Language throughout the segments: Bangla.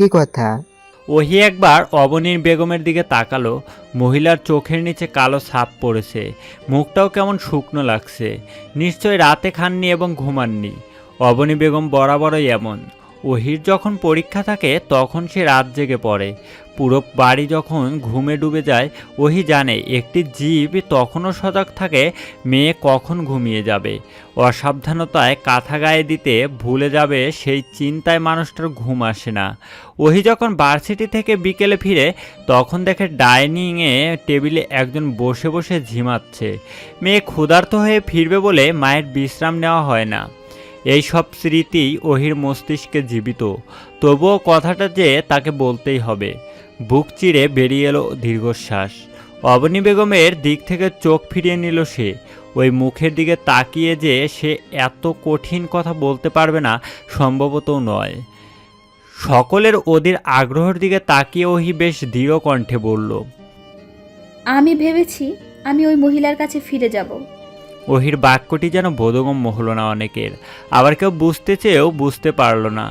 কি কথা? ওহি একবার অবনীর বেগমের দিকে তাকালো। মহিলার চোখের নিচে কালো ছাপ পড়েছে, মুখটাও কেমন শুকনো লাগছে। নিশ্চয় রাতে খাননি এবং ঘুমাননি। অবনী বেগম বরাবরই এমন। ওহির যখন পরীক্ষা থাকে তখন সে রাত জেগে পড়ে। পুরো বাড়ি যখন ঘুমে ডুবে যায়, ওহি জানে একটি জীব তখনও সজাগ থাকে মেয়ে কখন ঘুমিয়ে যাবে। অসাবধানতায় কাঁথা গায়ে দিতে ভুলে যাবে সেই চিন্তায় মানুষটার ঘুম আসে না। ওহি যখন ভার্সিটি থেকে বিকেলে ফিরে তখন দেখে ডাইনিংয়ে টেবিলে একজন বসে বসে ঝিমাচ্ছে। মেয়ে ক্ষুধার্ত হয়ে ফিরবে বলে মায়ের বিশ্রাম নেওয়া হয় না। এই সব স্মৃতি ওহির মস্তিষ্কে জীবিত। তবুও কথাটা যে তাকে বলতেই হবে। বুক চিরে বেরিয়ে এলো দীর্ঘশ্বাস। অবনী বেগমের দিক থেকে চোখ ফিরিয়ে নিল সে। ওই মুখের দিকে তাকিয়ে যে সে এত কঠিন কথা বলতে পারবে না সম্ভবত নয়। সকলের ওদের আগ্রহের দিকে তাকিয়ে ওহি বেশ দৃঢ় কণ্ঠে বলল, আমি ভেবেছি আমি ওই মহিলার কাছে ফিরে যাব। ওহির বাক্যটি যেন বোধগম্য হলো না অনেকের। আবার কেউ বুঝতে চেয়েও বুঝতে পারল না।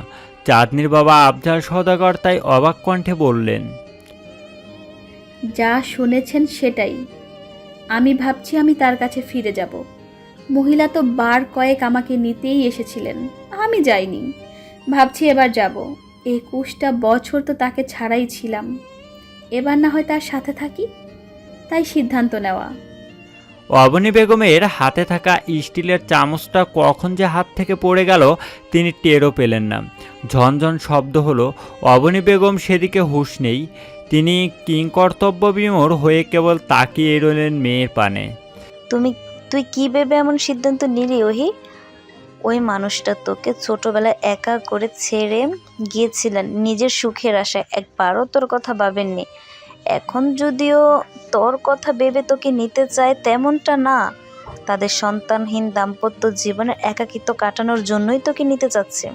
চাঁদনির বাবা আফজাল সওদাগর তাই অবাক কণ্ঠে বললেন, যা শুনেছেন সেটাই। আমি ভাবছি আমি তার কাছে ফিরে যাব। মহিলা তো বার কয়েক আমাকে নিতেই এসেছিলেন, আমি যাইনি। ভাবছি এবার যাব। 21টা বছর তো তাকে ছাড়াই ছিলাম, এবার না হয় তার সাথে থাকি, তাই সিদ্ধান্ত নেওয়া। অবনী বেগমের হাতে থাকা স্টিলের চামচটা কখন যে হাত থেকে পড়ে গেল তিনি টেরও পেলেন না। ঝনঝন শব্দ হলো। অবনী বেগম সেদিকে হুঁশ নেই। তিনি কিংকর্তব্যবিমূঢ় হয়ে কেবল তাকিয়ে রইলেন মেয়ের পানে। তুই কি ভেবে এমন সিদ্ধান্ত নিলি ওহি? ওই মানুষটা তোকে ছোটবেলায় একা করে ছেড়ে গিয়েছিলেন নিজের সুখের আশায়, একবারও তোর কথা ভাবেননি। এখন যদিও তোর কথা ভেবে তোকে নিতে চায় তেমনটা না, তাদের সন্তানহীন দাম্পত্য জীবনের একাকিত্ব কাটানোর জন্যই তোকে নিতে চাচ্ছে।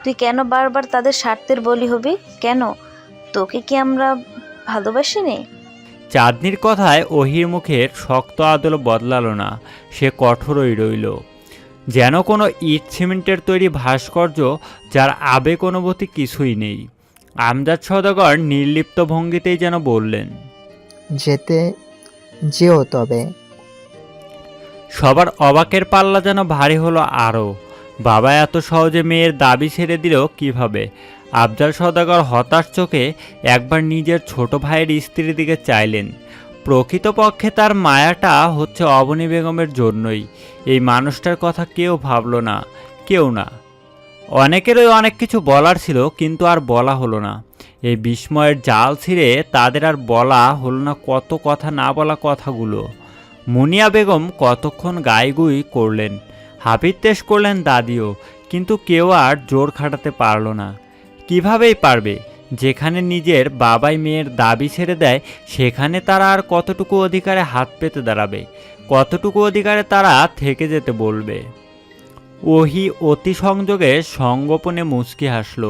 তুই কেন বারবার তাদের স্বার্থের বলি হবি? কেন? তোকে কি আমরা ভালোবাসিনি? চাঁদনির কথায় ওহির মুখের শক্ত আদল বদলালো না। সে কঠোরই রইল, যেন কোনো ইট সিমেন্টের তৈরি ভাস্কর্য যার আবেগ অনুভূতি কিছুই নেই। আমজাদ সওদাগর নির্লিপ্ত ভঙ্গিতেই যেন বললেন, যেও তবে। সবার অবাকের পাল্লা যেন ভারী হলো আরও। বাবা এত সহজে মেয়ের দাবি ছেড়ে দিল কিভাবে? আফজাল সওদাগর হতাশ চোখে একবার নিজের ছোট ভাইয়ের স্ত্রীর দিকে চাইলেন। প্রকৃতপক্ষে তার মায়াটা হচ্ছে অবনী বেগমের জন্যই। এই মানুষটার কথা কেউ ভাবল না, কেউ না। অনেকেরই অনেক কিছু বলার ছিল, কিন্তু আর বলা হলো না। এই বিস্ময়ের জাল ছিঁড়ে তাদের আর বলা হলো না কত কথা না বলা কথাগুলো। মুনিয়া বেগম কতক্ষণ গাইগুই করলেন, হাপিত্যেশ করলেন দাদিও, কিন্তু কেউ আর জোর খাটাতে পারল না। কিভাবেই পারবে? যেখানে নিজের বাবাই মেয়ের দাবি ছেড়ে দেয় সেখানে তারা আর কতটুকু অধিকারে হাত পেতে দাঁড়াবে? কতটুকু অধিকারে তারা থেকে যেতে বলবে? ওহি অতি সংযোগে সংগোপনে মুচকি হাসল।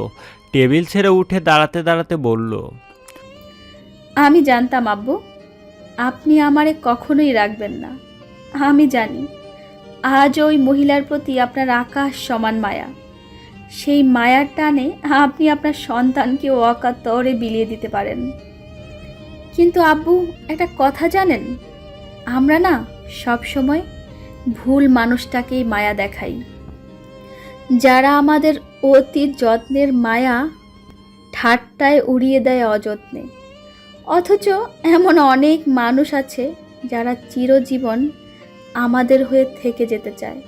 টেবিল ছেড়ে উঠে দাঁড়াতে দাঁড়াতে বলল, আমি জানতাম আব্বু, আপনি আমারে কখনোই রাখবেন না। আমি জানি আজ ওই মহিলার প্রতি আপনার আকাশ সমান মায়া। সেই মায়ার টানে আপনি আপনার সন্তানকে অকাতরে বিলিয়ে দিতে পারেন। কিন্তু আব্বু, একটা কথা জানেন, আমরা না সব সময় ভুল মানুষটাকেই মায়া দেখাই। যারা আমাদের অতি যত্নের মায়া ঠাট্টায় উড়িয়ে দেয় অযত্নে। অথচ এমন অনেক মানুষ আছে যারা চিরজীবন আমাদের হয়ে থেকে যেতে চায়।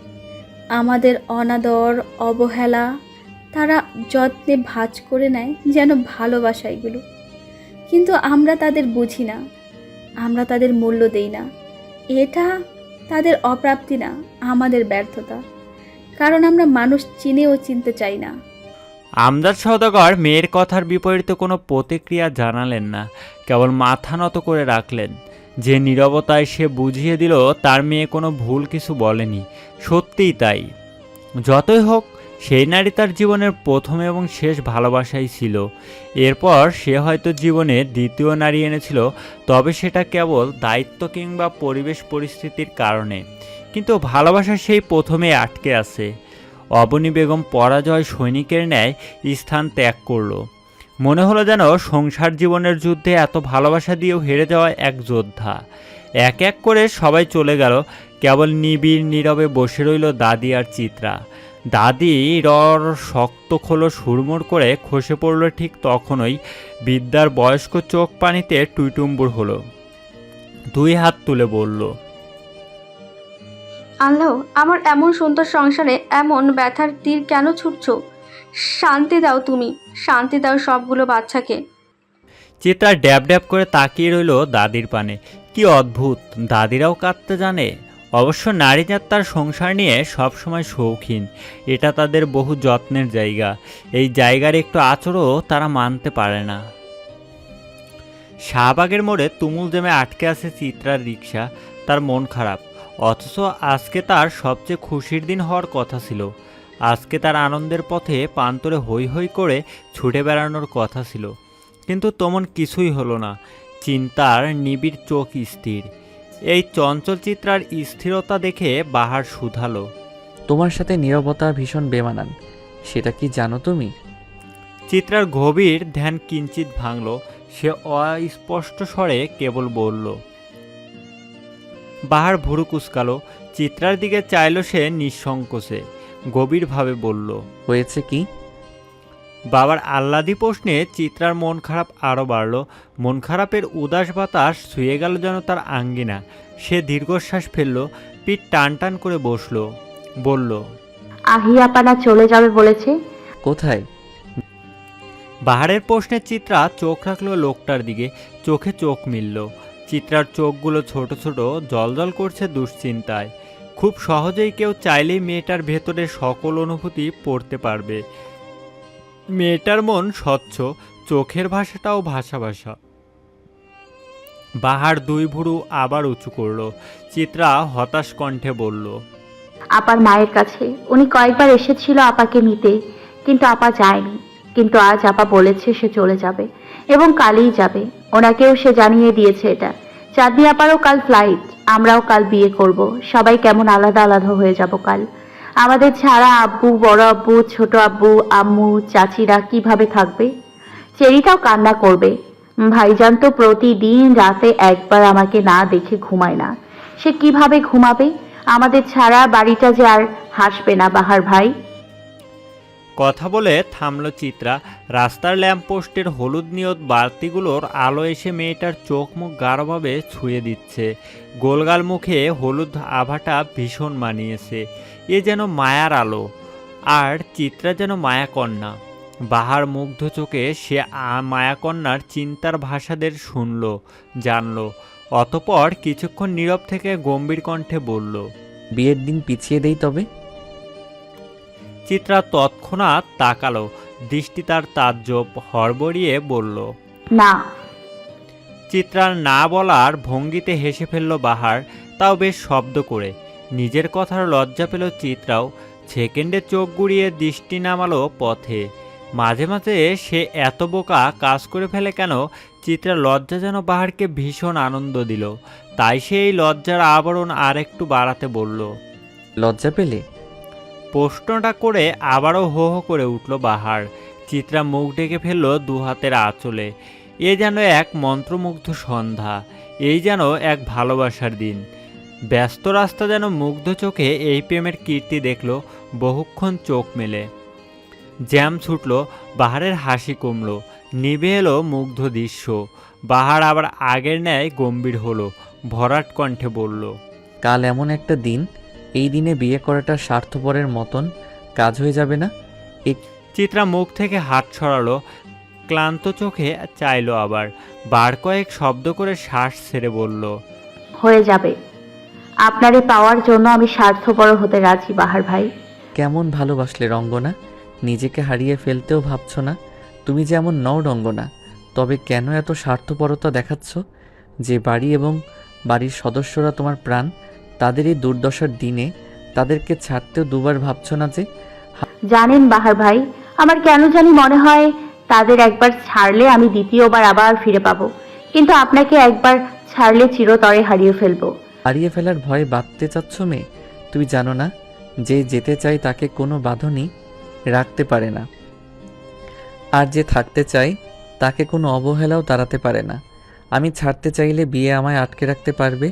আমাদের অনাদর, অবহেলা তারা যত্নে ভাঁজ করে নেয় যেন ভালোবাসা এগুলো। কিন্তু আমরা তাদের বুঝি না, আমরা তাদের মূল্য দেই না। এটা তাদের অপ্রাপ্তি না, আমাদের ব্যর্থতা। কারণ আমরা মানুষ চিনেও চিনতে চাই না। আমজাদ সওদাগর মেয়ের কথার বিপরীতে কোনো প্রতিক্রিয়া জানালেন না, কেবল মাথা নত করে রাখলেন। যে নীরবতায় সে বুঝিয়ে দিল তার মেয়ে কোনো ভুল কিছু বলেনি। সত্যিই তাই। যতই হোক, সেই নারী তার জীবনের প্রথম এবং শেষ ভালোবাসাই ছিল। এরপর সে হয়তো জীবনে দ্বিতীয় নারী এনেছিল, তবে সেটা কেবল দায়িত্ব কিংবা পরিবেশ পরিস্থিতির কারণে। কিন্তু ভালোবাসা সেই প্রথমে আটকে আছে। অবনী বেগম পরাজয় সৈনিকের ন্যায় স্থান ত্যাগ করলো। মনে হলো যেন সংসার জীবনের যুদ্ধে এত ভালোবাসা দিয়েও হেরে যাওয়া এক যোদ্ধা। এক এক করে সবাই চলে গেল, কেবল নিবিড় নীরবে বসে রইল দাদি আর চিত্রা। দাদি রর শক্ত খোলো সুরমুর করে খসে পড়ল ঠিক তখনই বিদ্যার বয়স্ক চোখ পানিতে টুইটুম্বুর হলো। দুই হাত তুলে বলল, আল্লাহ, আমার এমন সুন্দর সংসারে এমন ব্যথার তীর কেন ছুটছো? শান্তি দাও, তুমি শান্তি দাও সবগুলো বাচ্চাকে। চিত্রা ড্যাব ড্যাব করে তাকিয়ে রইল দাদির পানে। কি অদ্ভুত, দাদিরাও কাঁদতে জানে। অবশ্য নারী জাত সংসার নিয়ে সবসময় শৌখিন, এটা তাদের বহু যত্নের জায়গা। এই জায়গার একটু আচরও তারা মানতে পারে না। শাহবাগের মোড়ে তুমুল জ্যামে আটকে আছে চিত্রার রিক্সা। তার মন খারাপ, অথচ আজকে তার সবচেয়ে খুশির দিন হওয়ার কথা ছিল। আজকে তার আনন্দের পথে প্রান্তরে হৈ হৈ করে ছুটে বেড়ানোর কথা ছিল, কিন্তু তেমন কিছুই হলো না। চিন্তার নিবিড় চোখ স্থির। এই চঞ্চল চিত্রার স্থিরতা দেখে বাহার শুধালো, তোমার সাথে নীরবতা ভীষণ বেমানান, সেটা কি জানো তুমি? চিত্রার গভীর ধ্যান কিঞ্চিত ভাঙল। সে অস্পষ্ট স্বরে কেবল বলল। বাহার ভুরু কুচকালো। চিত্রার দিকে চাইল সে নিঃসংকোচে, গভীরভাবে বলল, হয়েছে কি? বাবার আহ্লাদি প্রশ্নে চিত্রার মন খারাপ আরও বাড়ল। মন খারাপের উদাস বাতাস ছুঁয়ে গেল যেন তার আঙ্গিনা। সে দীর্ঘশ্বাস ফেলল, পিঠ টান টান করে বসল, বলল, আহিয়াপানা চলে যাবে বলেছে। কোথায়? বাহারের প্রশ্নে চিত্রা চোখ রাখলো লোকটার দিকে। চোখে চোখ মিলল। চিত্রার চোখগুলো ছোট ছোট জলজল করছে দুশ্চিন্তায়। খুব সহজেই কেউ চাইলেই মেয়েটার ভেতরে সকল অনুভূতি পড়তে পারবে। মেয়েটার মন স্বচ্ছ, চোখের ভাষাটাও ভাষা ভাষা। বাহার দুই ভুরু আবার উঁচু করল। চিত্রা হতাশ কণ্ঠে বলল, আপার মায়ের কাছে। উনি কয়েকবার এসেছিল আপাকে নিতে, কিন্তু আপা যায়নি। কিন্তু আজ আপা বলেছে সে চলে যাবে, এবং কালই যাবে। ওনাকেও সে জানিয়ে দিয়েছে এটা। চাঁদনি আপারও কাল ফ্লাইট, আমরাও কাল বিয়ে করব। সবাই কেমন আলাদা আলাদা হয়ে যাব কাল। আমাদের ছাড়া আব্বু, বড় আব্বু, ছোট আব্বু, আম্মু, চাচিরা কিভাবে থাকবে? চেরিটাও কান্না করবে। ভাইজান তো প্রতিদিন রাতে একবার আমাকে না দেখে ঘুমায় না। সে কিভাবে ঘুমাবে? আমাদের ছাড়া বাড়িটা যে আর হাসবে না বাহার ভাই। কথা বলে থামল চিত্রা। রাস্তার ল্যাম্পপোস্টের হলুদ নিয়ত বাতিগুলোর আলো এসে মেয়েটার চোখ মুখ গাঢ়ভাবে ছুঁয়ে দিচ্ছে। গোলগাল মুখে হলুদ আভাটা ভীষণ মানিয়েছে। এ যেন মায়ার আলো, আর চিত্রা যেন মায়াকন্যা। বাহার মুগ্ধ চোখে সে মায়াকন্যার চিন্তার ভাষাদের শুনল, জানল। অতপর কিছুক্ষণ নীরব থেকে গম্ভীর কণ্ঠে বলল, বিয়ের দিন পিছিয়ে দেই তবে? চিত্রা তৎক্ষণাৎ তাকালো। দৃষ্টি তার তাজ্জব হড়বড়িয়ে বলল, না। চিত্রার না বলার ভঙ্গিতে হেসে ফেলল বাহার, তাও বেশ শব্দ করে। নিজের কথার লজ্জা পেল চিত্রাও। সেকেন্ডে চোখ গুড়িয়ে দৃষ্টি নামালো পথে। মাঝে মাঝে সে এত বোকা কাজ করে ফেলে কেন? চিত্রার লজ্জা যেন বাহারকে ভীষণ আনন্দ দিল। তাই সে এই লজ্জার আবরণ আর একটু বাড়াতে বলল, লজ্জা পেলে? প্রশ্নটা করে আবারও হো হো করে উঠল বাহার। চিত্রা মুখ ঢেকে ফেলল দু হাতের আঁচলে। এ যেন এক মন্ত্রমুগ্ধ সন্ধ্যা, এই যেন এক ভালোবাসার দিন। ব্যস্ত রাস্তা যেন মুগ্ধ চোখে এই প্রেমের কীর্তি দেখল। বহুক্ষণ চোখ মেলে। জ্যাম ছুটল, বাহারের হাসি কমল, নিভে এলো মুগ্ধ দৃশ্য। বাহার আবার আগের ন্যায় গম্ভীর হলো, ভরাট কণ্ঠে বলল, কাল এমন একটা দিন, এই দিনে বিয়ে করাটা স্বার্থপরের মতন কাজ হয়ে যাবে না? চিত্রা মুখ থেকে হাত সরালো, ক্লান্ত চোখে চাইলো আবার। বার কয়েক শব্দ করে শ্বাস ছেড়ে বলল, হয়ে যাবে। আপনারে পাওয়ার জন্য আমি স্বার্থপর হতে রাজি বাহার ভাই। কেমন ভালোবাসলে রঙ্গনা, নিজেকে হারিয়ে ফেলতেও ভাবছো না? তুমি যেমন নও রঙ্গনা, তবে কেন এত স্বার্থপরতা দেখাচ্ছ? যে বাড়ি এবং বাড়ির সদস্যরা তোমার প্রাণ, তাদের এই দুর্দশার দিনে তাদেরকে ছাড়তেও দুবার ভাবছো না যে? জানেন বাহার ভাই, আমার কেন জানি মনে হয় তাদের একবার ছাড়লে আমি দ্বিতীয়বার আবার ফিরে পাবো, কিন্তু আপনাকে একবার ছাড়লে চিরতরে হারিয়ে ফেলবো। হারিয়ে ফেলার ভয়ে বাঁধতে চাচ্ছ মেয়ে? তুমি জানো না যে যেতে চায় তাকে কোনো বাঁধনই রাখতে পারে না, আর যে থাকতে চায় তাকে কোনো অবহেলাও তাড়াতে পারে না। আমি ছাড়তে চাইলে বিয়ে আমায় আটকে রাখতে পারবে?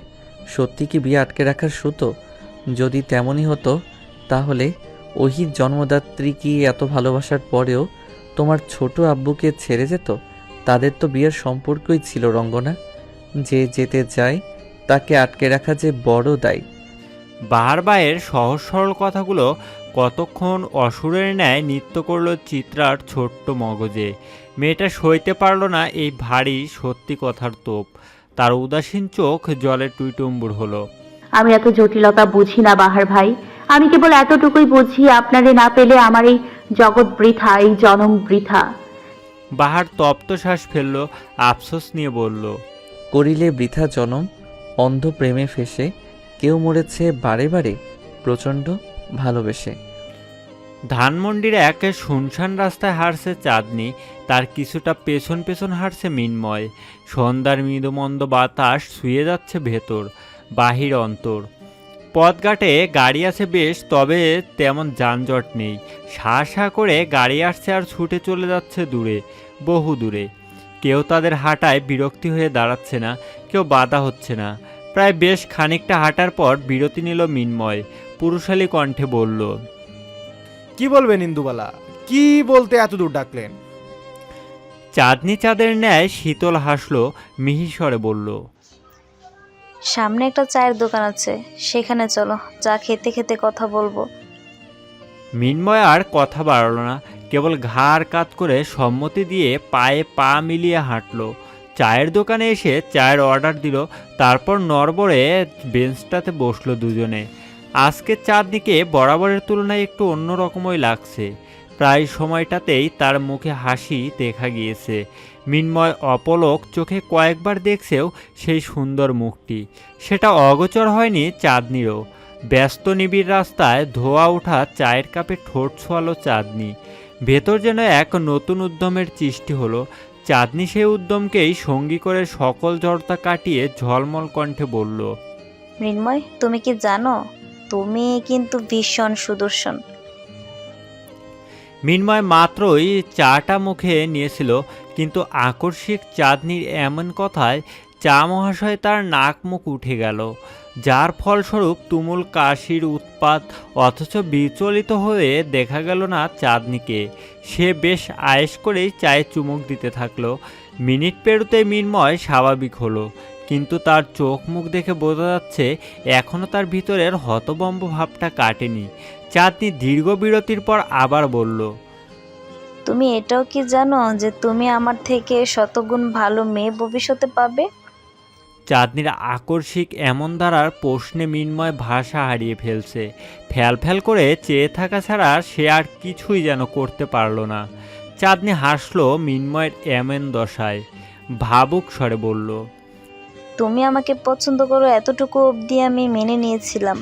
সত্যি কি বিয়ে আটকে রাখার সুতো? যদি তেমনই হতো তাহলে ওহির জন্মদাত্রী কি এত ভালোবাসার পরেও তোমার ছোট আব্বুকে ছেড়ে যেত? তাদের তো বিয়ের সম্পর্কই ছিল রঙ্গনা। যে যেতে চায় তাকে আটকে রাখা যে বড় দায়। বাহার ভাইয়ের সহজ সরল কথাগুলো কতক্ষণ অসুরের ন্যায় নৃত্য করল চিত্রার ছোট্ট মগজে। মেয়েটা সইতে পারল না এই ভারী সত্যি কথার তোপ। তার উদাসীন চোখ জলে টুইটুম্বুর হলো। আমি এত জটিলতা বুঝি না বাহার ভাই। আমি কেবল এতটুকুই বুঝি, আপনারে না পেলে আমার এই জগৎ বৃথা, এই জনম বৃথা। বাহার তপ্ত শ্বাস ফেলল, আফসোস নিয়ে বলল, করিলে বৃথা জনম, অন্ধ প্রেমে ফেসে কেউ মরেছে বারে বারে প্রচণ্ড ভালোবেসে। ধানমন্ডির এক শুনশান রাস্তায় হারছে চাঁদনি, তার কিছুটা পেছন পেছন হারছে মিনময়। সন্ধ্যার মৃদুমন্দ বাতাস ছুঁয়ে যাচ্ছে ভেতর বাহির অন্তর। পথঘাটে গাড়ি আছে বেশ, তবে তেমন যানজট নেই। শা করে গাড়ি আসছে আর ছুটে চলে যাচ্ছে দূরে, বহু দূরে। কেউ তাদের হাঁটায় বিরক্তি হয়ে দাঁড়াচ্ছে না, কেউ বাধা হচ্ছে না। প্রায় বেশ খানিকটা হাঁটার পর বিরতি নিল মিনময়। পুরুষালী কণ্ঠে বলল, কি বলবেন ইন্দুবালা? কি বলতে এত দূর ডাকলেন? চাঁদনি চাঁদের ন্যায় শীতল হাসলো, মিহিস্বরে বলল, সামনে একটা চায়ের দোকান আছে, সেখানে চলো, চা খেতে খেতে কথা বলবো। মিনময় আর কথা বাড়ল না, কেবল ঘাড় কাত করে সম্মতি দিয়ে পায়ে পা মিলিয়ে হাঁটলো। চায়ের দোকানে এসে চায়ের অর্ডার দিল, তারপর নড়বড়ে বেঞ্চটাতে বসলো দুজনে। আজকে চাঁদনিকে বরাবরের তুলনায় একটু অন্যরকমই লাগছে। প্রায় সময়টাতেই তার মুখে হাসি দেখা গিয়েছে। মিনময় অপলক চোখে কয়েকবার দেখছেও সেই সুন্দর মুখটি। সেটা অগোচর হয়নি চাঁদনিরও। ব্যস্ত নিবিড় রাস্তায় ধোয়া ওঠা চায়ের কাপে ঠোঁট ছোঁয়ালো চাঁদনি। ভেতর যেন এক নতুন উদ্যমের সৃষ্টি হলো। চাঁদনি সেই উদ্যমকেই সঙ্গী করে সকল জড়তা কাটিয়ে ঝলমল কণ্ঠে বলল, মৃন্ময়, তুমি কি জানো তুমি কিন্তু ভীষণ সুদর্শন। মিনময় মাত্রই চাটা মুখে নিয়েছিল, কিন্তু আকস্মিক চাঁদনির এমন কথায় চা মহাশয় তার নাক মুখ উঠে গেল, যার ফলস্বরূপ তুমুল কাশির উৎপাত। অথচ বিচলিত হয়ে দেখা গেল না চাঁদনিকে। সে বেশ আয়েশ করেই চায়ে চুমুক দিতে থাকলো। মিনিট পেরোতে মিনময় স্বাভাবিক হলো, কিন্তু তার চোখ মুখ দেখে বোঝা যাচ্ছে এখনও তার ভিতরের হতবম্ব ভাবটা কাটেনি। চাঁদনি দীর্ঘ বিরতির পর আবার বলল, তুমি এটাও কি জানো যে তুমি আমার থেকে শতগুণ ভালো মেয়ে ভবিষ্যতে পাবে? চাঁদনির আকস্মিক এমন দ্বারার প্রশ্নে মিনময় ভাষা হারিয়ে ফেলছে। ফ্যাল করে চেয়ে থাকা ছাড়া সে আর কিছুই যেন করতে পারল না। চাঁদনি হাসলো মিনময়ের এমন দশায়, ভাবুক স্বরে বলল, তুমি আমাকে পছন্দ করো এতটুকু অবধি আমি মেনে নিয়েছিলাম,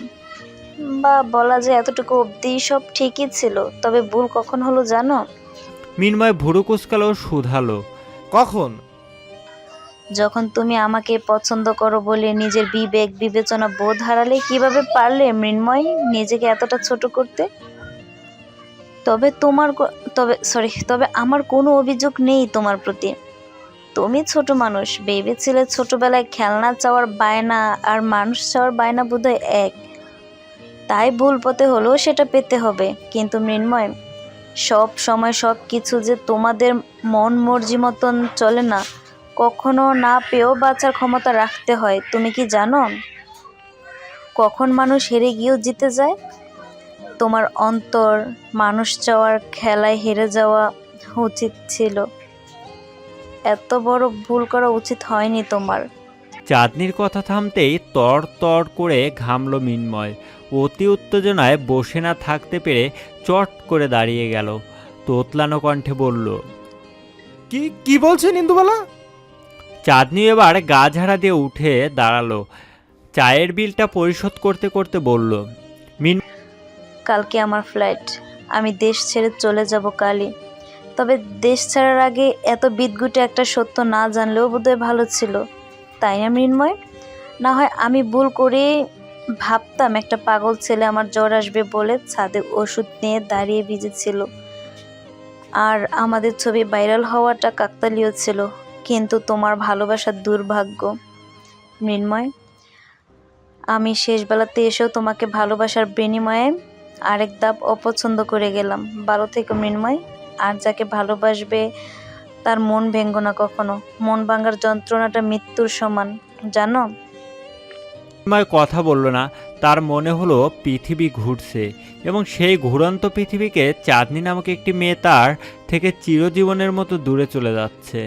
বা বলা যায় এতটুকু অবধি সব ঠিকই ছিল। তবে ভুল কখন হলো জানো? মিনময় ভুরু কুচকালো, শুধালো, কখন? যখন তুমি আমাকে পছন্দ করো বলে নিজের বিবেক বিবেচনা বোধ হারালে। কিভাবে পারলে মৃন্ময় নিজেকে এতটা ছোট করতে? তবে আমার কোনো অভিযোগ নেই তোমার প্রতি। তুমি ছোট মানুষ, ভেবেছিলে ছোটবেলায় খেলনা চাওয়ার বায়না আর মানুষ চাওয়ার বায়না বোধহয় এক, তাই ভুল পথে হলেও সেটা পেতে হবে। কিন্তু মৃন্ময়, সব সময় সব কিছু যে তোমাদের মন মর্জি মতন চলে না। কখনো না পেয়েও বাঁচার ক্ষমতা রাখতে হয়। তুমি কি জানো কখন মানুষ হেরে গিয়েও জিতে যায়? তোমার অন্তর মানুষ চাওয়ার খেলায় হেরে যাওয়া উচিত ছিল। এত বড় ভুল করা উচিত হয়নি তোমার। চাঁদনির কথা থামতেই তর তর করে ঘামল মিনময়। অতি উত্তেজনায় বসে না থাকতে পেরে চট করে দাঁড়িয়ে গেল। তোতলানো কণ্ঠে বলল, কি বলছেন ইন্দুবালা? চাঁদনি এবার গা ঝাড়া দিয়ে উঠে দাঁড়ালো। চায়ের বিলটা পরিশোধ করতে করতে বলল, কালকে আমার ফ্লাইট, আমি দেশ ছেড়ে চলে যাব কালই। তবে দেশ ছাড়ার আগে এত বিদঘুটে একটা সত্য না জানলেও বোধহয় ভালো ছিল, তাই না মৃন্ময়? না হয় আমি ভুল করে ভাবতাম একটা পাগল ছেলে আমার জ্বর আসবে বলে ছাদে ওষুধ নিয়ে দাঁড়িয়ে ভিজেছিল, আর আমাদের ছবি ভাইরাল হওয়াটা কাকতালীয় ছিল। কিন্তু তোমার ভালোবাসার দুর্ভাগ্য মৃন্ময়, আমি শেষ বেলাতে এসেও তোমাকে ভালোবাসার বিনিময়ে আরেক ধাপ অপছন্দ করে গেলাম। ভালো থেকো মৃন্ময়, আর যাকে ভালোবাসবে তার মন ভেঙ্গো না কখনো। মন ভাঙার যন্ত্রণাটা মৃত্যুর সমান, জানো। মৃন্ময় কথা বলল না। তার মনে হলো পৃথিবী ঘুরছে এবং সেই ঘুরন্ত পৃথিবীকে চাঁদনি নামক একটি মেয়ে তার থেকে চিরজীবনের মতো দূরে চলে যাচ্ছে।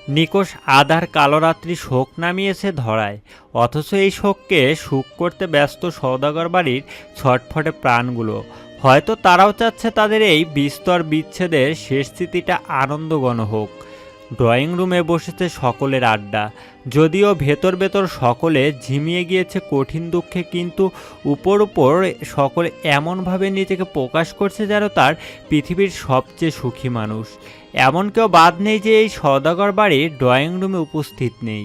নিকোষ আধার কালো রাত্রি শোক নামিয়েছে ধরায়, অথচ এই শোককে সুখ করতে ব্যস্ত সওদাগর বাড়ির ছটফটে প্রাণগুলো। হয়তো তারাও চাচ্ছে তাদের এই বিস্তর বিচ্ছেদের শেষ স্মৃতিটা আনন্দঘন হোক। ড্রয়িং রুমে বসেছে সকলের আড্ডা, যদিও ভেতর ভেতর সকলে ঝিমিয়ে গিয়েছে কঠিন দুঃখে, কিন্তু উপর উপর সকলে এমনভাবে নিজেকে প্রকাশ করছে যেন তার পৃথিবীর সবচেয়ে সুখী মানুষ। এমন কেউ বাদ নেই যে এই সওদাগর বাড়ির ড্রয়িং রুমে উপস্থিত নেই।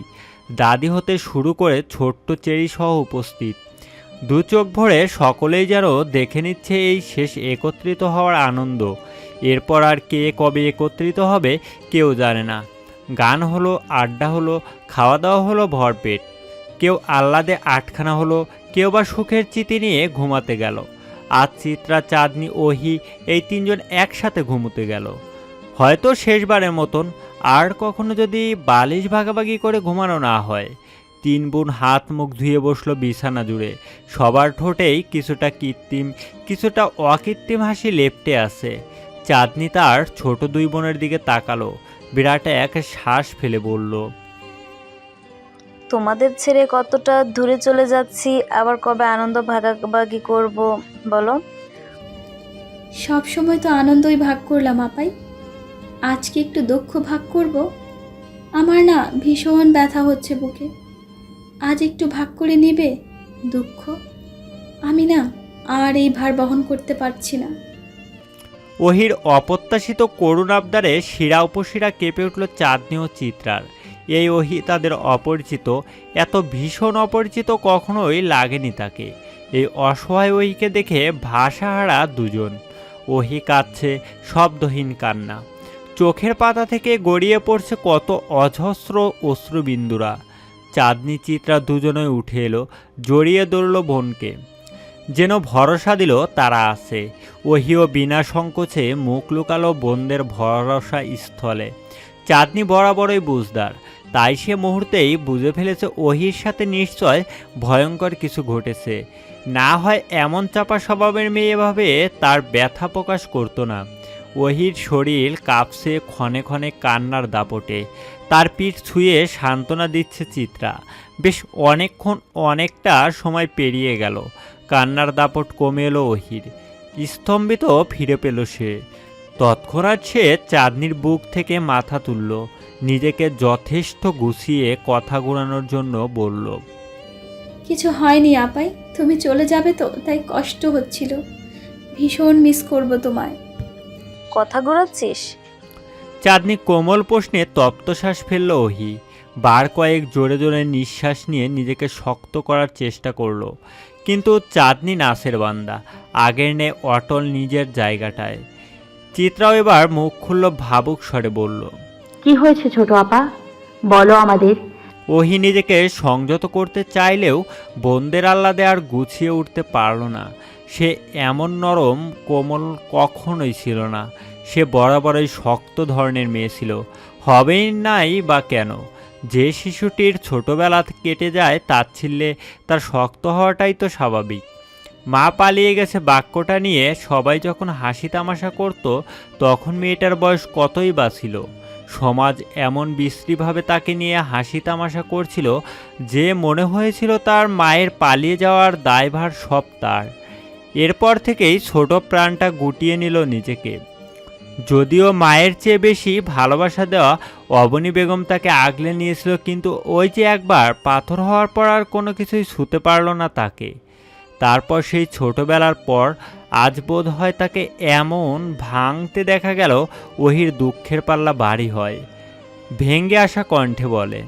দাদি হতে শুরু করে ছোট্ট চেরি সহ উপস্থিত। দু চোখ ভরে সকলেই যেন দেখে নিচ্ছে এই শেষ একত্রিত হওয়ার আনন্দ। এরপর আর কে কবে একত্রিত হবে কেউ জানে না। গান হলো, আড্ডা হলো, খাওয়া দাওয়া হলো ভরপেট। কেউ আহ্লাদে আটখানা হলো, কেউ বা সুখের চিতি নিয়ে ঘুমাতে গেল। আজ চিত্রা, চাঁদনি, ওহি এই তিনজন একসাথে ঘুমোতে গেল, হয়তো শেষবারের মতন। আর কখনো যদি বালিশ ভাগাভাগি করে ঘুমানো না হয়। তিন বোন হাত মুখ ধুয়ে বসলো বিছানা জুড়ে। সবার ঠোঁটেই কিছুটা কৃত্রিম, কিছুটা অকৃত্রিম হাসি লেপ্টে আছে। চাঁদনি তার ছোট দুই বোনের দিকে তাকালো, বিরাট এক শ্বাস ফেলে বলল, তোমাদের ছেড়ে কতটা দূরে চলে যাচ্ছি, আবার কবে আনন্দ ভাগাভাগি করব বলো। সব সময় তো আনন্দই ভাগ করলাম আপাই, আজকে একটু দুঃখ ভাগ করব। আমার না ভীষণ ব্যথা হচ্ছে বুকে, আজ একটু ভাগ করে নেবে দুঃখ। আমি না আর এই ভার বহন করতে পারছি না। ওহির অপ্রত্যাশিত করুণ আবদারে শিরা উপশিরা কেঁপে উঠল চাঁদনি ও চিত্রার। এই ওহি তাদের অপরিচিত, এত ভীষণ অপরিচিত কখনোই লাগেনি তাকে। এই অসহায় ওহিকে দেখে ভাষাহারা দুজন। ওহি কাঁদছে, শব্দহীন কান্না। চোখের পাতা থেকে গড়িয়ে পড়ছে কত অজস্র অশ্রুবিন্দুরা। চাঁদনি, চিত্রা দুজনেই উঠে এলো, জড়িয়ে ধরল বোনকে, যেন ভরসা দিল তারা আছে। ওহিও বিনা সংকোচে মুখ লুকালো বোনদের ভরসা স্থলে। চাঁদনি বরাবরই বুঝদার, তাই সে মুহূর্তেই বুঝে ফেলেছে ওহির সাথে নিশ্চয় ভয়ঙ্কর কিছু ঘটেছে। না হয় এমন চাপা স্বভাবের মেয়ে এভাবে তার ব্যথা প্রকাশ করতো না। ওহির শরীর কাঁপছে ক্ষণে ক্ষণে কান্নার দাপটে। তার পিঠ ছুঁয়ে সান্ত্বনা দিচ্ছে চিত্রা। বেশ অনেকক্ষণ, অনেকটা সময় পেরিয়ে গেল। কান্নার দাপট কমে এলো ওহির। স্তম্ভিত ফিরে পেল সে। তৎক্ষণাৎ সে চাঁদনির বুক থেকে মাথা তুলল, নিজেকে যথেষ্ট গুছিয়ে কথা ঘোরানোর জন্য বলল, কিছু হয়নি আপাই, তুমি চলে যাবে তো তাই কষ্ট হচ্ছিল, ভীষণ মিস করব তোমায়। কথা ঘোরাচ্ছিস? চাঁদনি কোমল প্রশ্নে তপ্তশ্বাস ফেলল ওহি। বার কয়েক জোরে জোরে নিঃশ্বাস নিয়ে নিজেকে শক্ত করার চেষ্টা করলো, কিন্তু চাঁদনি নাসের বান্দা, আগের নে অটল নিজের জায়গাটায়। চিত্রাও এবার মুখ খুলল, ভাবুক স্বরে বলল, কি হয়েছে ছোট আপা, বলো আমাদের। ওহি নিজেকে সংযত করতে চাইলেও বোনদের আহ্লাদে আর গুছিয়ে উঠতে পারল না। সে এমন নরম কোমল কখনোই ছিল না। সে বরাবরই শক্ত ধরনের মেয়ে ছিল, হবেই নাই বা কেন। যে শিশুটির ছোটবেলা কেটে যায় তাচ্ছিল্যে, তার শক্ত হওয়াটাই তো স্বাভাবিক। মা পালিয়ে গেছে বাক্যটা নিয়ে সবাই যখন হাসি তামাশা করত, তখন মেয়েটার বয়স কতই বা ছিল। সমাজ এমন বিশ্রীভাবে তাকে নিয়ে হাসি তামাশা করছিল যে মনে হয়েছিল তার মায়ের পালিয়ে যাওয়ার দায়ভার সব তার। এরপর থেকেই ছোট প্রাণটা গুটিয়ে নিল নিজেকে। যদিও মায়ের চেয়ে বেশি ভালোবাসা দেওয়া অবনী বেগম তাকে আগলে নিয়েছিল, কিন্তু ওই যে একবার পাথর হওয়ার পর আর কোনো কিছুই ছুঁতে পারল না তাকে। তারপর সেই ছোটবেলার পর আজ বোধ হয় তাকে এমন ভাঙতে দেখা গেল, ওহির দুঃখের পাল্লা ভারী হয়। ভেঙে আসা কণ্ঠে বলে,